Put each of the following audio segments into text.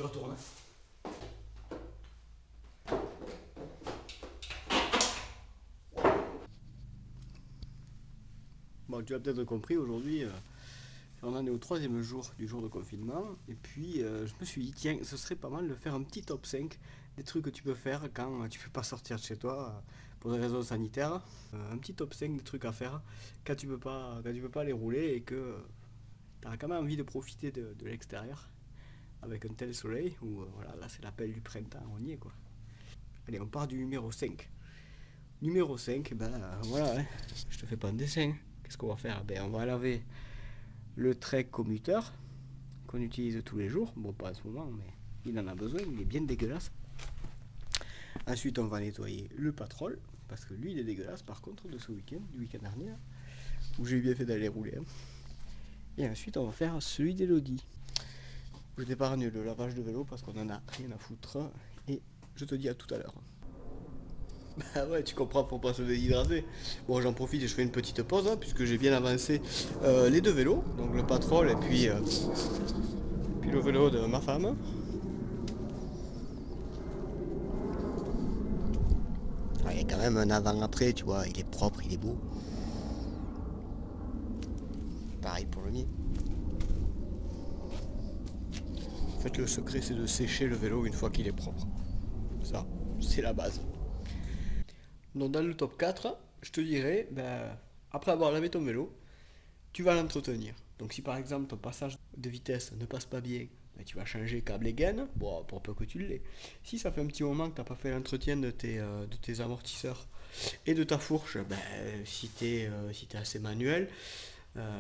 J'y retourne. Bon, tu as peut-être compris, aujourd'hui, on en est au 3e jour du jour de confinement. Et puis, je me suis dit, tiens, ce serait pas mal de faire un petit top 5 des trucs que tu peux faire quand tu peux pas sortir de chez toi pour des raisons sanitaires. Un petit top 5 des trucs à faire quand tu peux pas aller rouler et que tu as quand même envie de profiter de l'extérieur avec un tel soleil où voilà, là c'est l'appel du printemps, on y est quoi. Allez, on part du numéro 5. Numéro 5, ben voilà, hein, je te fais pas un dessin. Qu'est-ce qu'on va faire? Ben, on va laver le Trek commuteur qu'on utilise tous les jours. Bon, pas en ce moment, mais il en a besoin, il est bien dégueulasse. Ensuite, on va nettoyer le Patrol, parce que lui, il est dégueulasse par contre de ce week-end, du week-end dernier, où j'ai bien fait d'aller rouler. Hein. Et ensuite, on va faire celui d'Elodie. Je t'épargne le lavage de vélo parce qu'on en a rien à foutre. Et je te dis à tout à l'heure. Bah ouais, tu comprends pour pas se déshydrater. Bon, j'en profite et je fais une petite pause hein, puisque j'ai bien avancé les deux vélos, donc le Patrol et puis le vélo de ma femme. Ah, il y a quand même un avant-après, tu vois, il est propre, il est beau. Pareil pour le mien. En fait, le secret, c'est de sécher le vélo une fois qu'il est propre. Ça, c'est la base. Donc, dans le top 4, je te dirais, ben, après avoir lavé ton vélo, tu vas l'entretenir. Donc, si par exemple ton passage de vitesse ne passe pas bien, ben, tu vas changer câble et gaine, bon, pour peu que tu l'aies. Si ça fait un petit moment que tu n'as pas fait l'entretien de tes amortisseurs et de ta fourche, ben, si tu es assez manuel,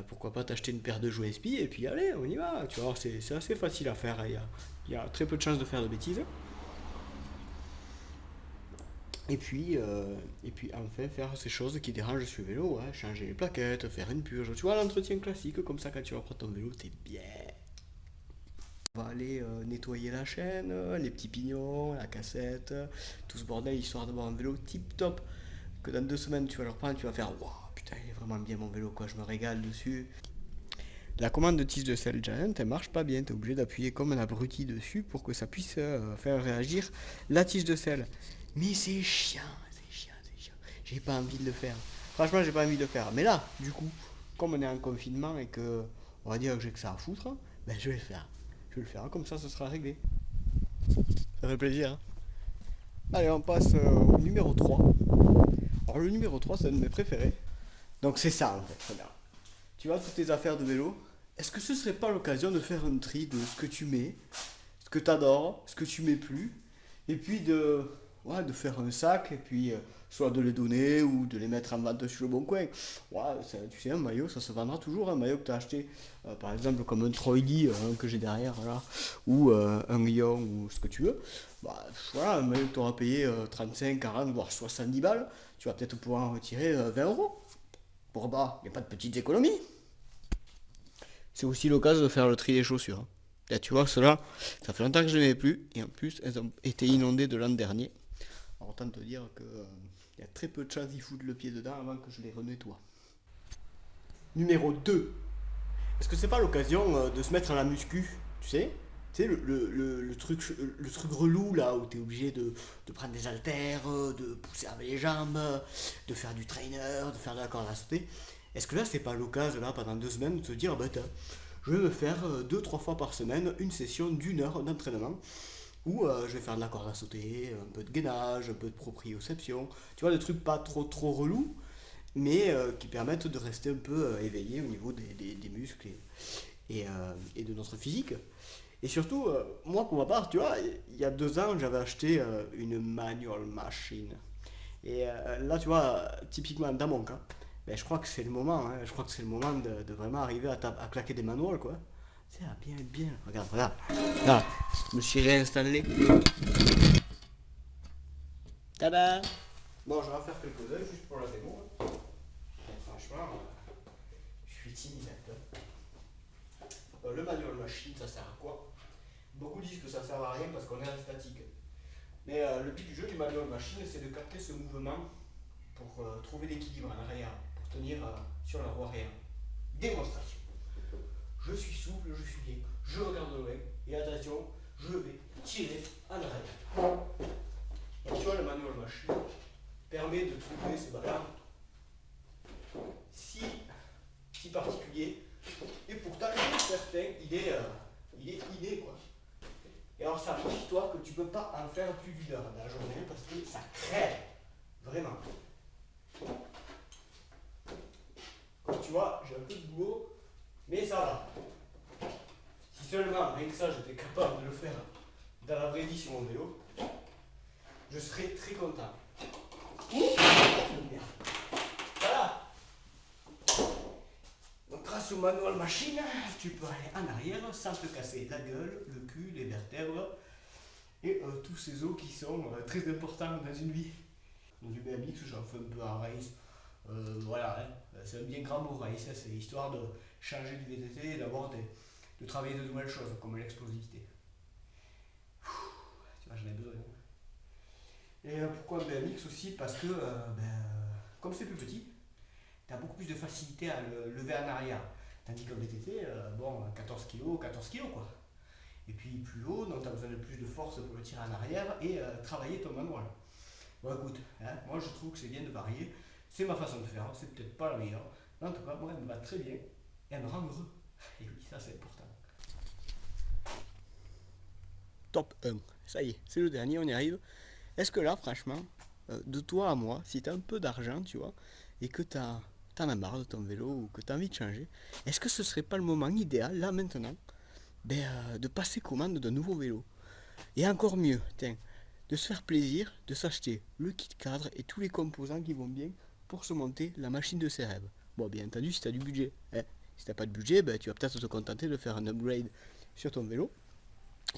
pourquoi pas t'acheter une paire de jouets spi et puis allez, on y va. Tu vois, c'est assez facile à faire. Il y a très peu de chances de faire de bêtises. Et puis enfin faire ces choses qui dérangent sur le vélo, ouais, changer les plaquettes, faire une purge. Tu vois, l'entretien classique, comme ça quand tu vas prendre ton vélo, t'es bien. On va aller nettoyer la chaîne, les petits pignons, la cassette, tout ce bordel, histoire d'avoir un vélo tip top. Que dans 2 semaines tu vas le reprendre, tu vas faire waouh, putain, il est vraiment bien mon vélo, quoi, je me régale dessus. La commande de tige de sel Giant, elle marche pas bien. Tu es obligé d'appuyer comme un abruti dessus pour que ça puisse faire réagir la tige de sel. Mais c'est chiant, c'est chiant, c'est chiant. J'ai pas envie de le faire. Franchement, j'ai pas envie de le faire. Mais là, du coup, comme on est en confinement et que on va dire que j'ai que ça à foutre, ben je vais le faire. Je vais le faire, comme ça ce sera réglé. Ça fait plaisir. Hein. Allez, on passe au numéro 3. Alors le numéro 3, c'est un de mes préférés. Donc c'est ça en fait, regarde. Tu vois toutes tes affaires de vélo. Est-ce que ce serait pas l'occasion de faire un tri de ce que tu mets, ce que tu adores, ce que tu mets plus, et puis ouais, de faire un sac, et puis soit de les donner ou de les mettre en vente sur le bon coin. Ouais, tu sais, un maillot, ça se vendra toujours, un maillot que tu as acheté, par exemple comme un Troily que j'ai derrière, là, ou un Lyon, ou ce que tu veux. Bah, voilà, un maillot que tu auras payé 35, 40, voire 70 balles, tu vas peut-être pouvoir en retirer 20 euros. Pour bas, il n'y a pas de petites économies. C'est aussi l'occasion de faire le tri des chaussures. Hein. Là, tu vois, ceux-là, ça fait longtemps que je ne les mets plus. Et en plus, elles ont été inondées de l'an dernier. Alors, autant te dire qu'il y a très peu de chances d'y foutre le pied dedans avant que je les renettoie. Numéro 2. Est-ce que c'est pas l'occasion de se mettre à la muscu? Tu sais? Tu sais, le truc relou là où tu es obligé de prendre des haltères, de pousser avec les jambes, de faire du trainer, de faire de la corde à sauter. Est-ce que là, c'est pas l'occasion là pendant 2 semaines de te dire, bah, je vais me faire 2-3 fois par semaine une session d'1 heure d'entraînement où je vais faire de la corde à sauter, un peu de gainage, un peu de proprioception. Tu vois, des trucs pas trop relous, mais qui permettent de rester un peu éveillé au niveau des muscles et de notre physique. Et surtout, moi pour ma part, tu vois, il y a 2 ans, j'avais acheté une manual machine. Et là, tu vois, typiquement dans mon cas, ben, je crois que c'est le moment, hein, je crois que c'est le moment de vraiment arriver à claquer des manuals, quoi. C'est bien, bien. Regarde, regarde. Là, je me suis réinstallé. Tada! Bon, je vais en faire quelques-uns juste pour la démo. Hein. Franchement, je suis timide. Le manual machine, ça sert à quoi? Beaucoup disent que ça sert à rien parce qu'on est en statique. Mais le but du jeu du manual machine, c'est de capter ce mouvement pour trouver l'équilibre en arrière, pour tenir sur la roue arrière. Démonstration. Je suis souple, je suis bien, je regarde loin, et attention, je vais tirer en arrière. Et tu vois, le manual machine permet de trouver ce ballon si particulier. Et pourtant, je suis certain, il est inné, quoi. Et alors, ça dis-toi que tu peux pas en faire plus d'une heure dans la journée parce que ça crève. Vraiment. Comme tu vois, j'ai un peu de boulot, mais ça va. Si seulement, rien que ça, j'étais capable de le faire dans la vraie vie sur mon vélo, je serais très content. Voilà. Donc grâce au manual machine, tu peux aller en arrière sans te casser la gueule, le cul, les vertèbres et tous ces os qui sont très importants dans une vie. Dans du BMX, j'en fais un peu en race. Voilà, hein. C'est un bien grand mot race, hein. C'est histoire de changer du VTT et de travailler de nouvelles choses comme l'explosivité. Tu vois, j'en ai besoin. Et pourquoi BMX aussi? Parce que comme c'est plus petit, tu as beaucoup plus de facilité à le lever en arrière. Tandis qu'en VTT, 14 kg, 14 kg quoi. Et puis plus haut, donc tu as besoin de plus de force pour le tirer en arrière et travailler ton manual. Bon écoute, hein, moi je trouve que c'est bien de varier. C'est ma façon de faire, c'est peut-être pas la meilleure. Mais en tout cas, moi elle me va très bien. Et elle me rend heureux. Et oui, ça c'est important. Top 1. Ça y est, c'est le dernier, on y arrive. Est-ce que là, franchement, de toi à moi, si tu as un peu d'argent, tu vois, et que t'en as marre de ton vélo ou que tu as envie de changer, est-ce que ce serait pas le moment idéal, là maintenant, de passer commande d'un nouveau vélo? Et encore mieux, tiens, de se faire plaisir, de s'acheter le kit cadre et tous les composants qui vont bien pour se monter la machine de ses rêves. Bon, bien entendu, si tu as du budget. Hein. Si tu n'as pas de budget, tu vas peut-être te contenter de faire un upgrade sur ton vélo,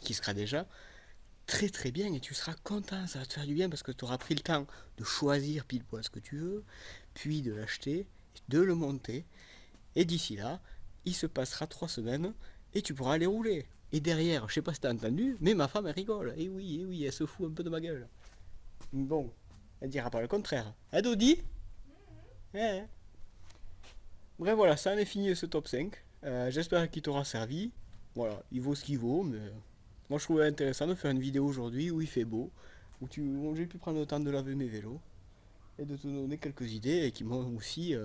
qui sera déjà très très bien et tu seras content, ça va te faire du bien parce que tu auras pris le temps de choisir pile poil ce que tu veux, puis de l'acheter, de le monter, et d'ici là, il se passera 3 semaines et tu pourras aller rouler. Et derrière, je sais pas si t'as entendu, mais ma femme elle rigole. Et oui, elle se fout un peu de ma gueule. Bon, elle dira pas le contraire. Hein, Dodi? Ouais. Bref, voilà, ça en est fini de ce top 5. J'espère qu'il t'aura servi. Voilà, il vaut ce qu'il vaut, mais moi je trouvais intéressant de faire une vidéo aujourd'hui où il fait beau, où j'ai pu prendre le temps de laver mes vélos et de te donner quelques idées et qui m'ont aussi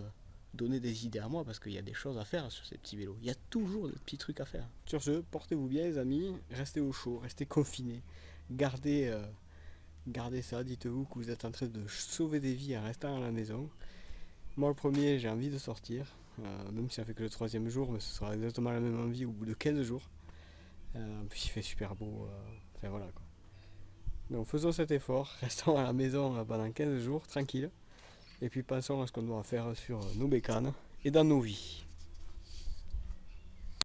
donné des idées à moi parce qu'il y a des choses à faire sur ces petits vélos. Il y a toujours des petits trucs à faire. Sur ce, portez-vous bien les amis, restez au chaud, restez confinés, gardez ça, dites-vous que vous êtes en train de sauver des vies en restant à la maison. Moi le premier j'ai envie de sortir, même si ça fait que le 3e jour, mais ce sera exactement la même envie au bout de 15 jours. Puis il fait super beau, enfin voilà quoi. Donc faisons cet effort, restons à la maison pendant 15 jours, tranquille. Et puis pensons à ce qu'on doit faire sur nos bécanes et dans nos vies.